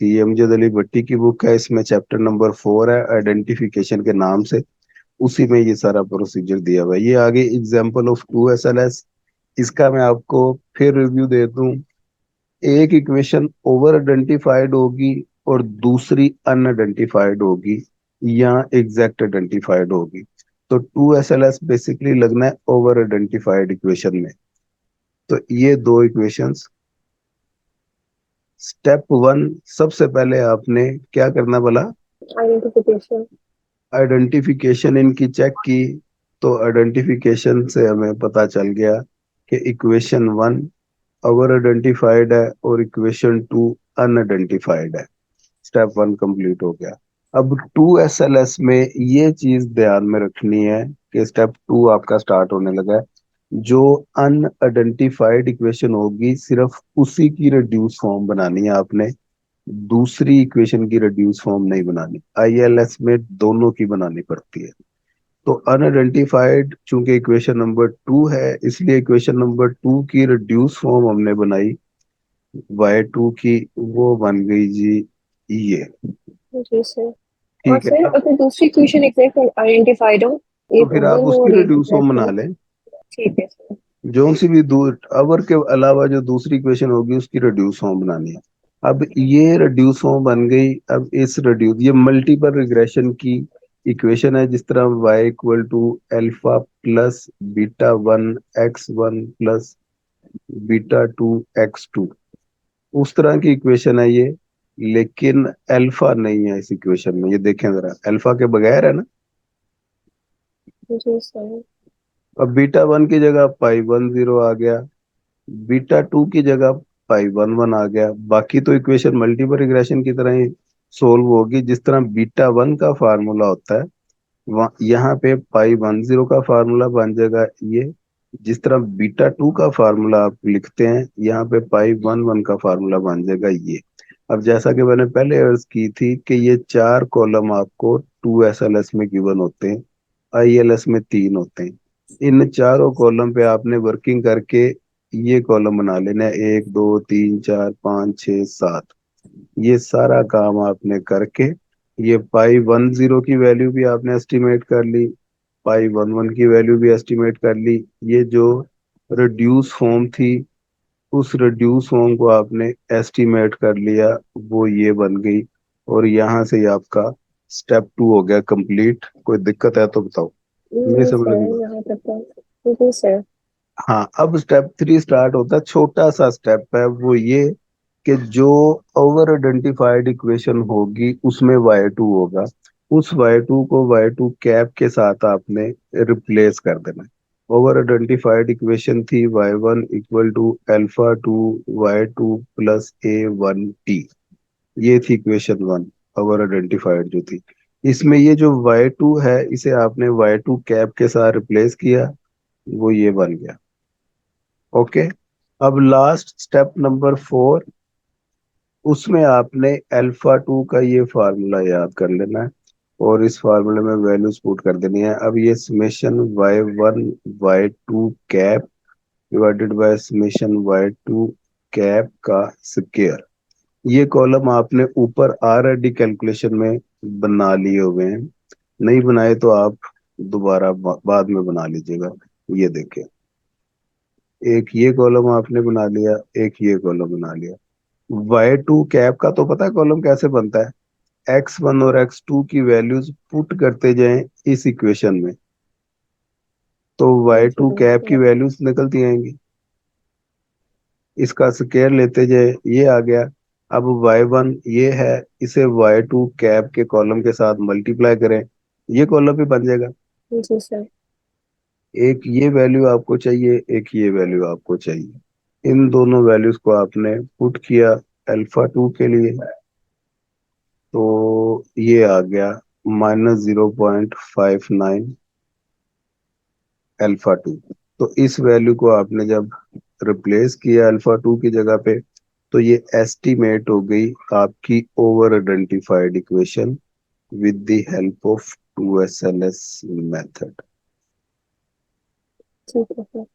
ये अमजद अली भट्टी की बुक है, इसमें चैप्टर नंबर 4 है आइडेंटिफिकेशन के नाम से। उसी में ये सारा प्रोसीजर दिया हुआ है। ये आगे एग्जाम्पल ऑफ 2SLS, इसका मैं आपको फिर रिव्यू दे दूं। एक इक्वेशन ओवर आइडेंटिफाइड होगी और दूसरी अनआइडेंटिफाइड होगी या एग्जैक्ट आइडेंटिफाइड होगी। तो 2SLS बेसिकली लगना है ओवर आइडेंटिफाइड इक्वेशन में। तो ये दो इक्वेशंस। स्टेप 1, सबसे पहले आपने क्या करना बोला? आइडेंटिफिकेशन। आइडेंटिफिकेशन इनकी चेक की। तो आइडेंटिफिकेशन से हमें पता चल गया कि इक्वेशन 1 ओवर आइडेंटिफाइड है और इक्वेशन 2 अनआइडेंटिफाइड है। स्टेप 1 कंप्लीट हो गया। अब 2SLS में ये चीज ध्यान में रखनी है कि स्टेप 2 आपका स्टार्ट होने लगा है। जो अनआइडेंटिफाइड इक्वेशन होगी सिर्फ उसी की रिड्यूस फॉर्म बनानी है आपने, दूसरी इक्वेशन की रिड्यूस फॉर्म नहीं बनानी। ILS में दोनों की बनानी पड़ती है। तो अनआइडेंटिफाइड चूंकि इक्वेशन नंबर 2 है, इसलिए इक्वेशन नंबर 2 की रिड्यूस फॉर्म हमने बनाई Y2 की, वो बन गई जी ये। जी सर। और ठीक है। फिर अगर दूसरी इक्वेशन एग्जैक्ट आइडेंटिफाइड हो, ये तो फिर आप दोनों उसकी रिड्यूस फॉर्म एग्जैक्ट बना हो। लें। ठीक है सर। जो सी भी दूर अवर के अलावा जो दूसरी इक्वेशन होगी उसकी रिड्यूस फॉर्म बनानी है। अब ये रिड्यूस फॉर्म बन गई। अब इस रिड्यूस, ये मल्टीपल रिग्रेशन की इक्वेशन है। जिस तरह y equal to alpha plus beta 1 x1 plus beta 2 x2, उस तरह की इक्वेशन है ये। लेकिन अल्फा नहीं है इस इक्वेशन में, ये देखें जरा, अल्फा के बगैर है ना। जी सर। अब बीटा 1 की जगह पाई 10 आ गया, बीटा 2 की जगह पाई 11 आ गया। बाकी तो इक्वेशन मल्टीपल रिग्रेशन की तरह ही सोल्व होगी। जिस तरह बीटा 1 का फार्मूला होता है, यहाँ पे पाई 10 का फार्मूला बन जाएगा ये। जिस तरह बीटा 2 का फार्मूला आप लिखते हैं, यहाँ पे पाई 11 का फार्मूला बन जाएगा ये। अब जैसा कि मैंने पहले अर्ज की थी कि ये 4 कॉलम आपको 2SLS में गिवन होते हैं, ILS में 3 होते हैं। इन चारों कॉलम पे आपने वर्किंग करके ये कॉलम बना लेना है, 1 2 3 4 5 6 7। ये सारा काम आपने करके ये पाई 10 की वैल्यू भी आपने एस्टिमेट कर ली, पाई 11 की वैल्यू भी एस्टिमेट कर ली। ये जो रिड्यूस फॉर्म थी, उस रिड्यूस फॉर्म को आपने एस्टिमेट कर लिया, वो ये बन गई। और यहाँ से ही आपका स्टेप 2 हो गया कंप्लीट। कोई दिक्कत है तो बताओ, नहीं नहीं समझ सर, में? यहाँ तक तो जी सर। हाँ, अब स्टेप 3 स्टार्ट होता है। छोटा सा स्टेप है वो ये कि जो ओवर आइडेंटिफाइड इक्वेशन होगी उसमें Y2 होगा, उस Y2 को Y2 कैप के साथ आपने रिप्लेस कर देना है। ओवर आइडेंटिफाइड इक्वेशन थी Y1 equal to alpha 2 Y2 plus A1T। ये थी इक्वेशन 1, ओवर आइडेंटिफाइड जो थी। इसमें ये जो Y2 है, इसे आपने Y2 कैप के साथ रिप्लेस किया, वो ये बन गया। ओके। अब लास्ट स्टेप नंबर 4, उसमें आपने अल्फा 2 का ये फार्मूला याद कर लेना है और इस फार्मूले में वैल्यूज पुट कर देनी है। अब ये summation Y1 Y2 cap divided by summation Y2 cap का स्क्वायर, ये कॉलम आपने ऊपर ऑलरेडी कैलकुलेशन में बना लिए हुए हैं। नहीं बनाए तो आप दोबारा बाद में बना लीजिएगा। ये देखें, एक ये कॉलम आपने बना लिया, एक ये कॉलम बना लिया। Y2 कैप का तो पता है कॉलम कैसे बनता है। x1 और x2 की वैल्यूज पुट करते जाएं इस इक्वेशन में, तो जी Y2 कैप की सर। वैल्यूज निकलती आएंगी। इसका स्क्वायर लेते जाए, ये आ गया। अब Y1 ये है, इसे Y2 कैप के कॉलम के साथ मल्टीप्लाई करें, ये कॉलम भी बन जाएगा। जी सर। एक ये वैल्यू आपको चाहिए, एक ये वैल्यू आपको चाहिए। इन दोनों वैल्यूज को आपने पुट किया अल्फा 2 के लिए, तो ये आ गया -0.59 अल्फा 2। तो इस वैल्यू को आपने जब रिप्लेस किया अल्फा 2 की जगह पे, तो ये एस्टिमेट हो गई आपकी over identified equation with the help of 2SLS method. ठीक है सर।